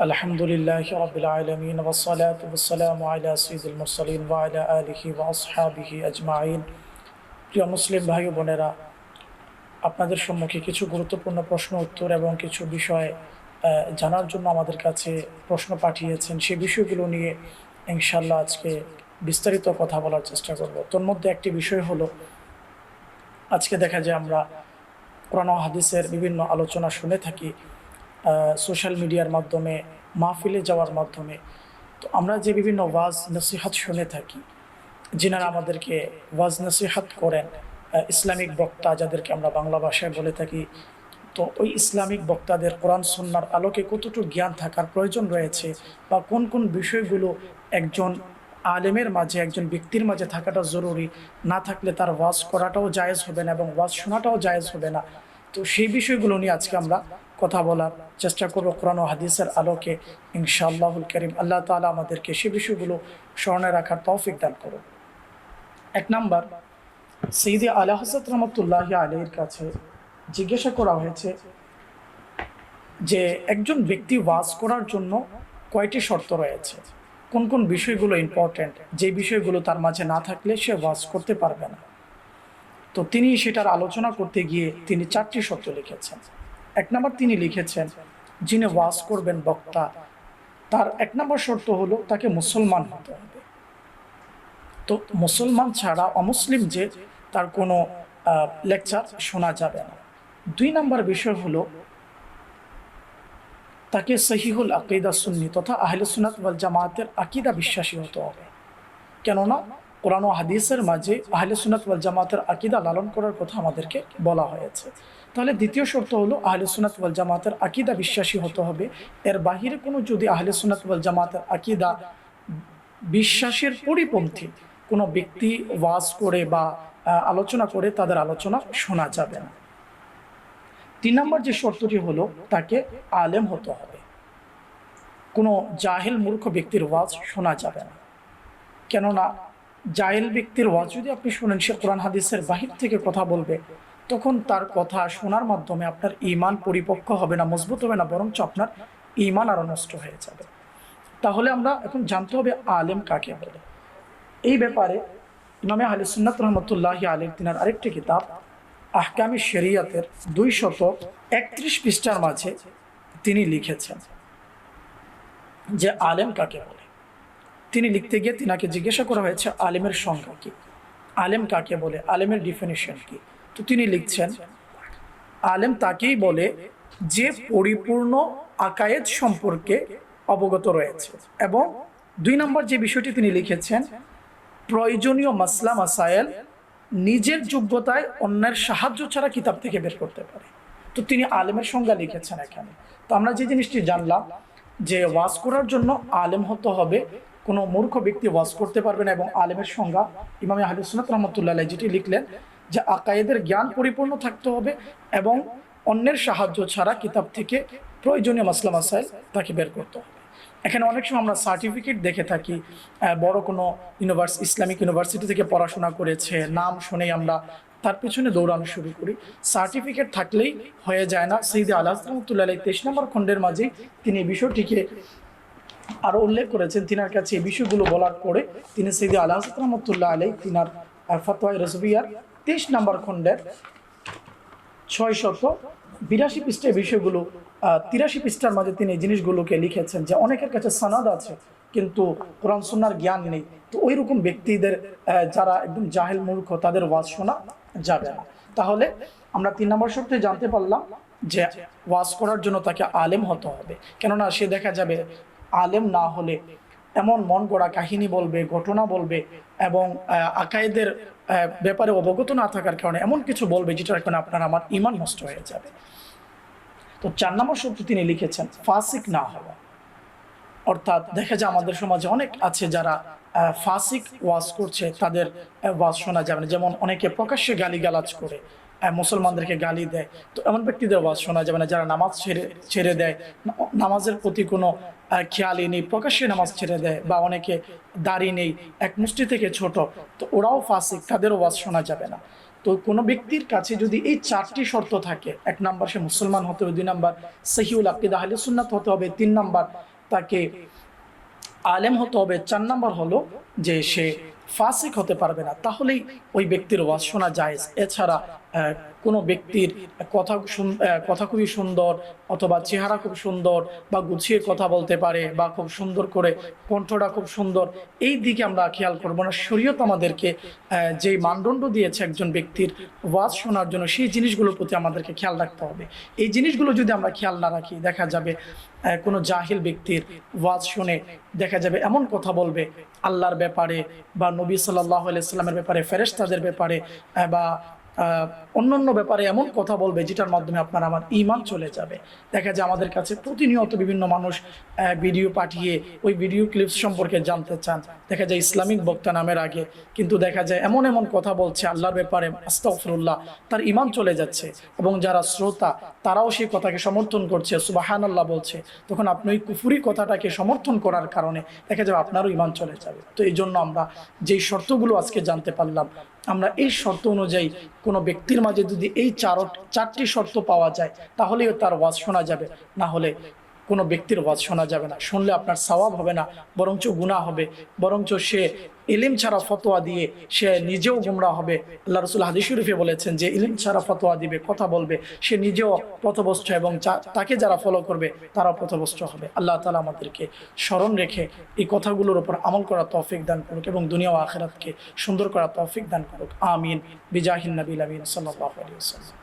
আলহামদুলিল্লাহি রাব্বিল আলামিন ওয়াসসালাতু ওয়াসসালামু আলা সাইয়্যিদিল মুরসালিন ওয়া আলা আলিহি ওয়া আসহাবিহি আজমাইন। প্রিয় মুসলিম ভাই ও বোনেরা, আপনাদের সম্মুখে কিছু গুরুত্বপূর্ণ প্রশ্ন উত্তর এবং কিছু বিষয় জানার জন্য আমাদের কাছে প্রশ্ন পাঠিয়েছেন। সেই বিষয়গুলো নিয়ে ইনশাআল্লাহ আজকে বিস্তারিত কথা বলার চেষ্টা করব। তোর মধ্যে একটি বিষয় হলো, আজকে দেখা যায় আমরা কোরআন ও হাদিসের বিভিন্ন আলোচনা শুনে থাকি সোশ্যাল মিডিয়ার মাধ্যমে, মাহফিলে যাওয়ার মাধ্যমে। তো আমরা যে বিভিন্ন ওয়াজ নসিহাত শুনে থাকি, যিনারা আমাদেরকে ওয়াজ নসিহাত করেন, ইসলামিক বক্তা যাদেরকে আমরা বাংলা ভাষায় বলে থাকি, তো ওই ইসলামিক বক্তাদের কোরআন সুন্নাহর আলোকে কতটুকু জ্ঞান থাকার প্রয়োজন রয়েছে, বা কোন কোন বিষয়গুলো একজন আলেমের মাঝে, একজন ব্যক্তির মাঝে থাকাটা জরুরি, না থাকলে তার ওয়াজ করাটাও জায়েজ হবে না এবং ওয়াজ শোনাটাও জায়েজ হবে না। তো সেই বিষয়গুলো নিয়ে আজকে আমরা কথা বলার চেষ্টা করব কোরআন ও হাদিসের আলোকে ইনশাআল্লাহুল কারীম। আল্লাহ তাআলা আমাদেরকে সেই বিষয়গুলো স্মরণে রাখার তৌফিক দান করুন। এক নাম্বার, সৈয়দ আলা হযরত রাহমাতুল্লাহি আলাইহির কাছে জিজ্ঞাসা করা হয়েছে যে একজন ব্যক্তি ওয়াজ করার জন্য কয়টি শর্ত রয়েছে, কোন কোন বিষয়গুলো ইম্পর্ট্যান্ট, যে বিষয়গুলো তার মাঝে না থাকলে সে ওয়াজ করতে পারবে না। তো তিনি সেটার আলোচনা করতে গিয়ে তিনি 4টি শর্ত লিখেছেন। এক নম্বর তিনি লিখেছেন, যিনি ওয়াজ করবেন বক্তা, তার 1 নম্বর শর্ত হলো তাকে মুসলমান হতে হবে। তো মুসলমান ছাড়া অমুসলিম যে তার কোনো লেকচার শোনা যাবে না। 2 নম্বর বিষয় হলো তাকে সহিহুল আকিদা সুন্নি তথা আহলে সুন্নাত ওয়াল জামাতের আকিদা বিশ্বাসী হতে হবে। কেননা কোরআন ও হাদিসের মাঝে আহলে সুন্নাত ওয়াল জামাতের আকিদা লালন করার কথা আমাদেরকে বলা হয়েছে। তাহলে দ্বিতীয় শর্ত হলো আহলে সুন্নাত ওয়াল জামাতের আকিদা বিশ্বাসী হতে হবে। এর বাহিরে কোনো যদি আহলে সুন্নাত ওয়াল জামাতের আকিদা বিশ্বাসের পরিপন্থী কোনো ব্যক্তি ওয়াজ করে বা আলোচনা করে, তাদের আলোচনা শোনা যাবে না। 3 নম্বর যে শর্তটি হলো তাকে আলেম হতে হবে। কোনো জাহেল মূর্খ ব্যক্তির ওয়াজ শোনা যাবে না। কেননা জাহেল ব্যক্তির ওয়াজ যদি আপনি শুনেন, সে কোরআন হাদিসের বাহির থেকে কথা বলবে, তখন তার কথা শোনার মাধ্যমে আপনার ঈমান পরিপক্ক হবে না, মজবুত হবে না, বরঞ্চ আপনার ঈমান আরও নষ্ট হয়ে যাবে। তাহলে আমরা এখন জানতে হবে আলেম কাকে বলে। এই ব্যাপারে ইমামে আহলে সুন্নাত রহমতুল্লাহি আলাইহি তিনার আরেকটি কিতাব আহকামে শরিয়াতের 231 পৃষ্ঠার মাঝে তিনি লিখেছেন যে আলেম কাকে বলে। তিনি লিখতে গিয়ে তিনাকে জিজ্ঞাসা করা হয়েছে আলেমের সংজ্ঞা কি, আলেম কাকে বলে, আলেমের ডিফিনিশন কি। তো তিনি লিখছেন, আলেম তাকেই বলে যে পরিপূর্ণ আকায়েদ সম্পর্কে অবগত রয়েছে। এবং 2 নম্বর যে বিষয়টি তিনি লিখেছেন, প্রয়োজনীয় মাসলা মাসায়েল নিজের যোগ্যতায় অন্যের সাহায্য ছাড়া কিতাব থেকে বের করতে পারে। তো তিনি আলেমের সংজ্ঞা লিখেছেন এখানে। তো আমরা যে জিনিসটি জানলাম যে ওয়াজ করার জন্য আলেম হতে হবে, কোনো মূর্খ ব্যক্তি ওয়াজ করতে পারবে না। এবং আলেমের সংজ্ঞা ইমামে আহলে সুন্নাত রাহমাতুল্লাহ আলাইহি যেটি লিখলেন যে আকায়েদের জ্ঞান পরিপূর্ণ থাকতে হবে এবং অন্যের সাহায্য ছাড়া কিতাব থেকে প্রয়োজনীয় মাসলা মাসাইল তাকে বের করতে হবে। এখানে অনেক সময় আমরা সার্টিফিকেট দেখে থাকি, বড় কোনো ইসলামিক ইউনিভার্সিটি থেকে পড়াশোনা করেছে, নাম শুনেই আমরা তার পেছনে দৌড়ানো শুরু করি। সার্টিফিকেট থাকলেই হয়ে যায় না। সৈয়দ আলা হযরত রাহমাতুল্লাহ আলাইহি 23 নম্বর খণ্ডের মাঝে তিনি এই বিষয়টিকে আরও উল্লেখ করেছেন। তিনার কাছে এই বিষয়গুলো বলার পরে তিনি সৈয়দ আলা হযরত রাহমাতুল্লাহ আলাইহি তিনার ফতোয়া রাজবিয়ার 23 নম্বর খণ্ডের 682 পৃষ্ঠায় বিষয়গুলো 83 পৃষ্ঠার মাঝে তিনি এই জিনিসগুলোকে লিখেছেন যে অনেকের কাছে সনদ আছে কিন্তু কোরআন সুন্নাহর জ্ঞান নেই। তো ওই রকম ব্যক্তিদের, যারা একদম জাহেল মূর্খ, তাদের ওয়াজ শোনা যাবে না। তাহলে আমরা 3 নম্বর শর্তে জানতে পারলাম যে ওয়াজ করার জন্য তাকে আলেম হতে হবে। কেননা সে দেখা যাবে আলেম না হলে এমন মন গড়া কাহিনী বলবে, ঘটনা বলবে এবং আকায়েদের ব্যাপারে অবগত না থাকার কারণে এমন কিছু বলবে যেটার কারণে আপনার আমার ঈমান নষ্ট হয়ে যাবে। তো 4 নম্বর শর্ত তিনি লিখেছেন ফাসিক না হওয়া। অর্থাৎ দেখা যায় আমাদের সমাজে অনেক আছে যারা ফাসিক ওয়াজ করছে, তাদের ওয়াজ শোনা যাবে না। যেমন অনেকে প্রকাশ্যে গালিগালাজ করে, মুসলমানদেরকে গালি দেয়। তো এমন ব্যক্তিদের ওয়াজ শোনা যাবে না। যারা নামাজ ছেড়ে দেয়, নামাজের প্রতি কোনো খেয়ালই নেই, প্রকাশ্যে নামাজ ছেড়ে দেয়, বা অনেকে দাড়ি নেই, এক মুষ্টি থেকে ছোট, তো ওরাও ফাসিক, তাদেরও ওয়াজ শোনা যাবে না। তো কোনো ব্যক্তির কাছে যদি এই 4টি শর্ত থাকে, 1 নাম্বার সে মুসলমান হতে হবে, 2 নাম্বার সহিউল আকিদা আহলে সুন্নাত হতে হবে, 3 নাম্বার তাকে আলেম হতে হবে, 4 নাম্বার হলো যে সে ফাসিক হতে পারবে না, তাহলেই ওই ব্যক্তির ওয়াজ শোনা জায়েজ। এছাড়া কোনো ব্যক্তির কথা খুবই সুন্দর অথবা চেহারা খুব সুন্দর বা গুছিয়ে কথা বলতে পারে বা খুব সুন্দর করে কণ্ঠটা খুব সুন্দর, এই দিকে আমরা খেয়াল করব না। শরীয়ত আমাদেরকে যেই মানদণ্ড দিয়েছে একজন ব্যক্তির ওয়াজ শোনার জন্য, সেই জিনিসগুলোর প্রতি আমাদেরকে খেয়াল রাখতে হবে। এই জিনিসগুলো যদি আমরা খেয়াল না রাখি, দেখা যাবে কোনো জাহিল ব্যক্তির ওয়াজ শুনে দেখা যাবে এমন কথা বলবে আল্লাহর ব্যাপারে বা নবী সাল্লাল্লাহু আলাইহি সাল্লামের ব্যাপারে, ফেরেশতাদের ব্যাপারে বা অন্যান্য ব্যাপারে এমন কথা বলবে যেটার মাধ্যমে আপনার আমার ঈমান চলে যাবে। দেখা যায় আমাদের কাছে প্রতিনিয়ত বিভিন্ন মানুষ ভিডিও পাঠিয়ে ওই ভিডিও ক্লিপস সম্পর্কে জানতে চান। দেখা যায় ইসলামিক বক্তা নামের আগে কিন্তু দেখা যায় এমন এমন কথা বলছে আল্লাহর ব্যাপারে, আস্তাগফিরুল্লাহ, তার ঈমান চলে যাচ্ছে। এবং যারা শ্রোতা তারাও সেই কথাকে সমর্থন করছে, সুবহানাল্লাহ বলছে। তখন আপনি ওই কুফরি কথাটাকে সমর্থন করার কারণে দেখা যাবে আপনারও ঈমান চলে যাবে। তো এই জন্য আমরা যেই শর্তগুলো আজকে জানতে পারলাম, আমরা এই শর্ত অনুযায়ী কোনো ব্যক্তির মাঝে যদি এই 4টি শর্ত পাওয়া যায় তাহলেই তার ওয়াজ শোনা যাবে, না হলে কোনো ব্যক্তির ওয়াজ শোনা যাবে না। শুনলে আপনার সওয়াব হবে না, বরঞ্চ গুনাহ হবে, বরঞ্চ সে ইলম ছাড়া ফতোয়া দিয়ে সে নিজেও গুমরাহ হবে। আল্লাহ রাসূল হাদিস শরীফে বলেছেন যে ইলম ছাড়া ফতোয়া দিবে, কথা বলবে, সে নিজেও পথভ্রষ্ট এবং তাকে যারা ফলো করবে তারাও পথভ্রষ্ট হবে। আল্লাহ তাআলা আমাদেরকে স্মরণ রেখে এই কথাগুলোর উপর আমল করার তৌফিক দান করুক এবং দুনিয়া ও আখিরাতকে সুন্দর করার তৌফিক দান করুক। আমিন। বিজাহিন নবী আমিন সাল্লাল্লাহু আলাইহি ওয়াসাল্লাম।